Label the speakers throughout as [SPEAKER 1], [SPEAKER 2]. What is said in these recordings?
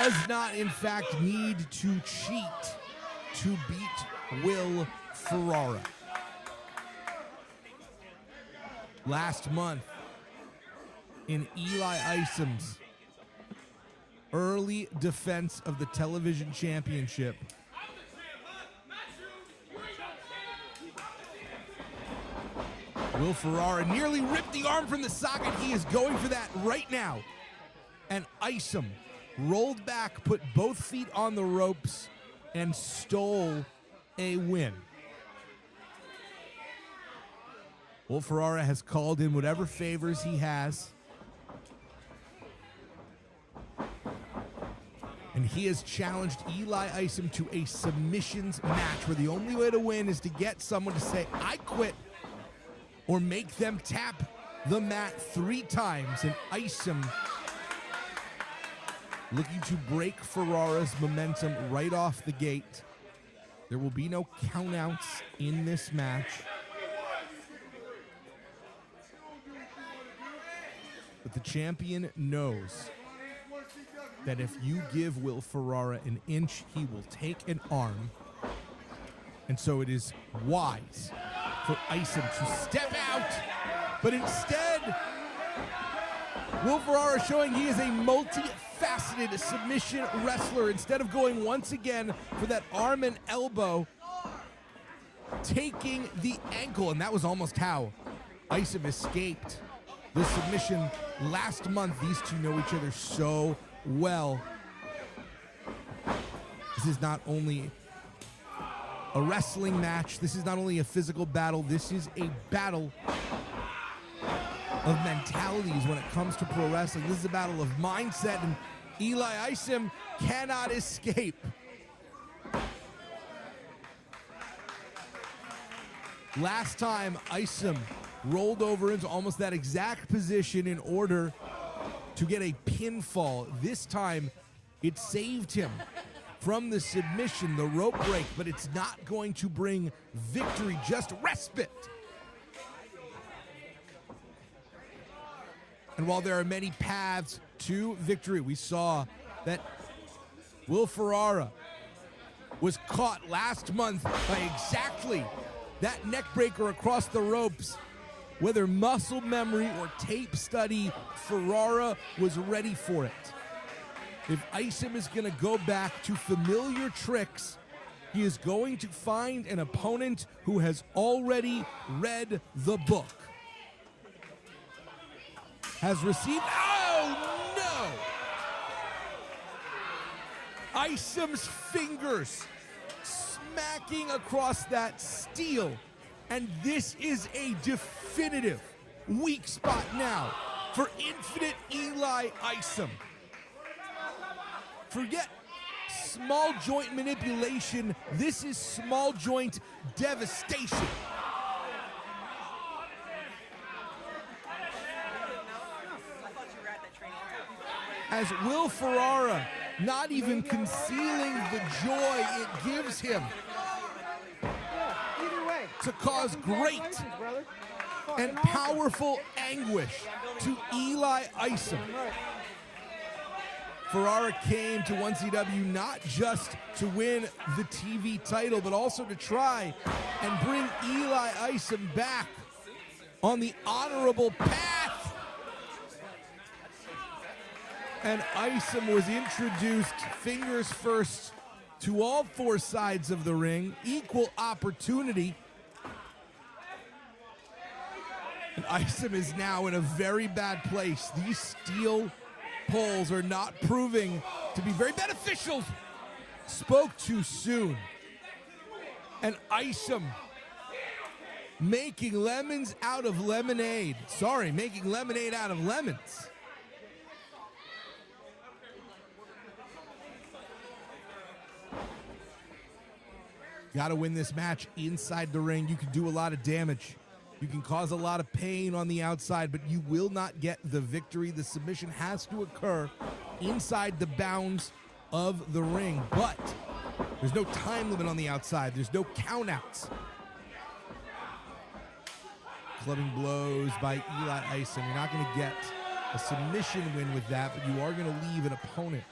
[SPEAKER 1] does not, in fact, need to cheat to beat Will Ferrara. Last month, in Eli Isom's early defense of the Television Championship, Will Ferrara nearly ripped the arm from the socket. He is going for that right now. And Isom rolled back, put both feet on the ropes, and stole a win. Will Ferrara has called in whatever favors he has. And he has challenged Eli Isom to a submissions match where the only way to win is to get someone to say, I quit, or make them tap the mat 3 times. And Isom looking to break Ferrara's momentum right off the gate. There will be no countouts in this match. But the champion knows that if you give Will Ferrara an inch, he will take an arm. And so it is wise for Isom to step out. But instead, Will Ferrara showing he is a multifaceted submission wrestler. Instead of going once again for that arm and elbow, taking the ankle. And that was almost how Isom escaped the submission last month. These two know each other so well. This is not only a wrestling match. This is not only a physical battle. This is a battle of mentalities when it comes to pro wrestling. This is a battle of mindset, and Eli Isom cannot escape. Last time, Isom rolled over into almost that exact position in order to get a pinfall. This time, it saved him from the submission, the rope break, but it's not going to bring victory, just respite. And while there are many paths to victory, we saw that Will Ferrara was caught last month by exactly that neck breaker across the ropes. Whether muscle memory or tape study, Ferrara was ready for it. If Isom is going to go back to familiar tricks, he is going to find an opponent who has already read the book. Has received, oh no! Isom's fingers smacking across that steel. And this is a definitive weak spot now for Infinite Eli Isom. Forget small joint manipulation. This is small joint devastation. As Will Ferrara not even concealing the joy it gives him to cause great and powerful anguish to Eli Isom. Ferrara came to 1CW not just to win the TV title, but also to try and bring Eli Isom back on the honorable path. And Isom was introduced fingers first to all 4 sides of the ring, equal opportunity. And Isom is now in a very bad place. These steel poles are not proving to be very beneficial. Spoke too soon. And Isom making lemons out of lemonade. Sorry, making lemonade out of lemons. Got to win this match inside the ring. You can do a lot of damage. You can cause a lot of pain on the outside, but you will not get the victory. The submission has to occur inside the bounds of the ring, but there's no time limit on the outside. There's no countouts. Clubbing blows by Eli Isom. You're not going to get a submission win with that, but you are going to leave an opponent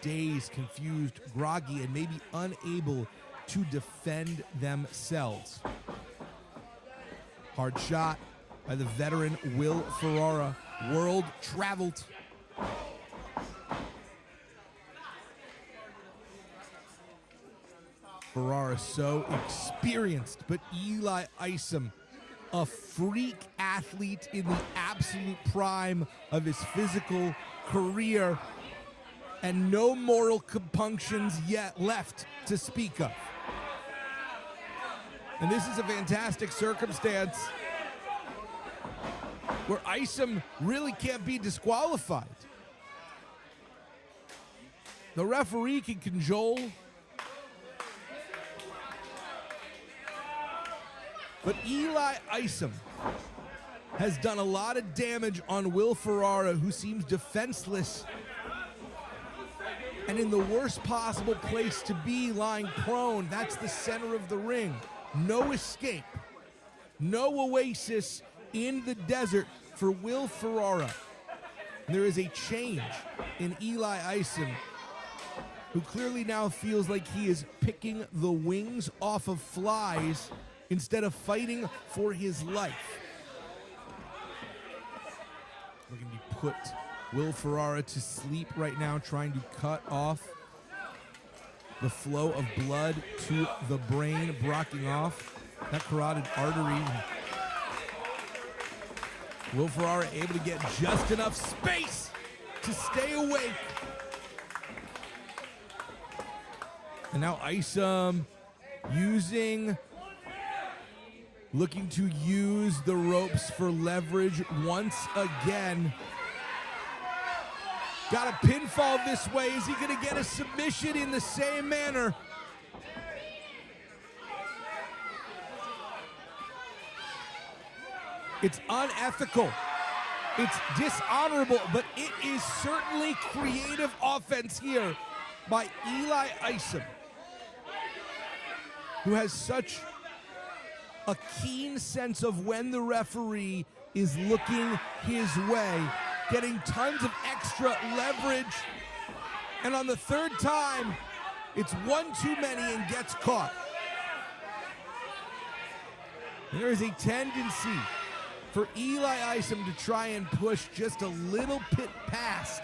[SPEAKER 1] dazed, confused, groggy, and maybe unable to defend themselves. Hard shot by the veteran Will Ferrara, world traveled. Ferrara so experienced, but Eli Isom, a freak athlete in the absolute prime of his physical career, and no moral compunctions yet left to speak of. And this is a fantastic circumstance where Isom really can't be disqualified. The referee can cajole, but Eli Isom has done a lot of damage on Will Ferrara, who seems defenseless and in the worst possible place to be, lying prone. That's the center of the ring. No escape, no oasis in the desert for Will Ferrara. And there is a change in Eli Isom, who clearly now feels like he is picking the wings off of flies instead of fighting for his life. Looking to put Will Ferrara to sleep right now, trying to cut off the flow of blood to the brain, blocking off that carotid artery. Will Ferrara able to get just enough space to stay awake. And now Isom looking to use the ropes for leverage once again. Got a pinfall this way. Is he going to get a submission in the same manner? It's unethical. It's dishonorable, but it is certainly creative offense here by Eli Isom, who has such a keen sense of when the referee is looking his way, getting tons of extra leverage, and on the third time, it's one too many and gets caught. There is a tendency for Eli Isom to try and push just a little bit past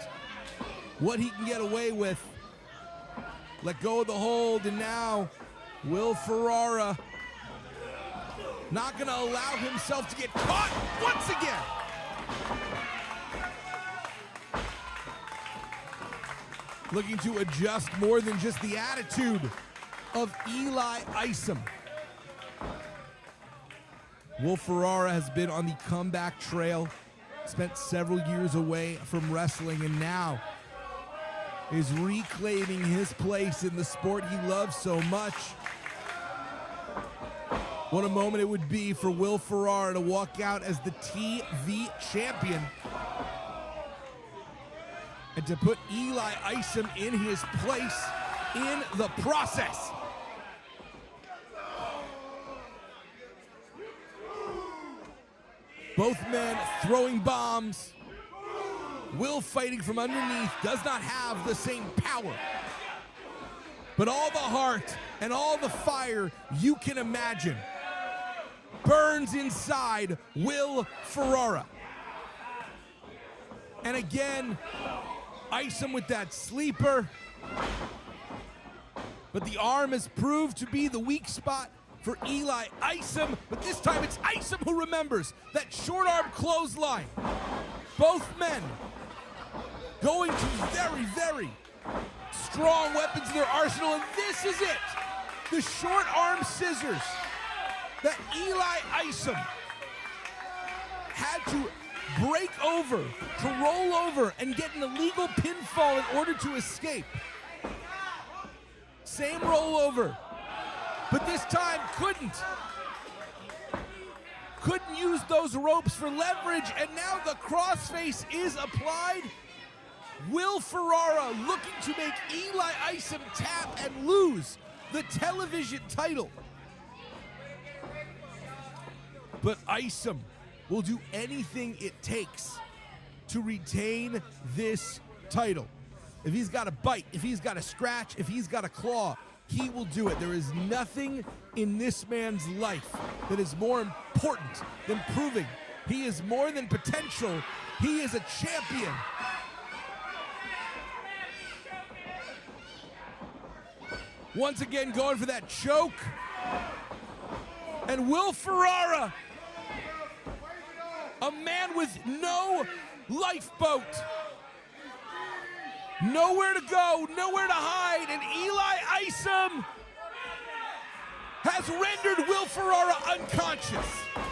[SPEAKER 1] what he can get away with. Let go of the hold, and now Will Ferrara not going to allow himself to get caught once again. Looking to adjust more than just the attitude of Eli Isom. Will Ferrara has been on the comeback trail, spent several years away from wrestling, and now is reclaiming his place in the sport he loves so much. What a moment it would be for Will Ferrara to walk out as the TV champion and to put Eli Isom in his place in the process. Both men throwing bombs. Will fighting from underneath, does not have the same power, but all the heart and all the fire you can imagine burns inside Will Ferrara. And again, Isom with that sleeper, but the arm has proved to be the weak spot for Eli Isom, but this time it's Isom who remembers that short arm clothesline. Both men going to very, very strong weapons in their arsenal, and this is it. The short arm scissors that Eli Isom had to break over, to roll over, and get an illegal pinfall in order to escape. Same rollover, but this time couldn't use those ropes for leverage, and now the crossface is applied. Will Ferrara looking to make Eli Isom tap and lose the television title. But Isom will do anything it takes to retain this title. if he's got to bite, if he's got to scratch, if he's got to claw, he will do it. There is nothing in this man's life that is more important than proving he is more than potential. He is a champion. Once again going for that choke. And Will Ferrara, a man with no lifeboat, nowhere to go, nowhere to hide, and Eli Isom has rendered Will Ferrara unconscious.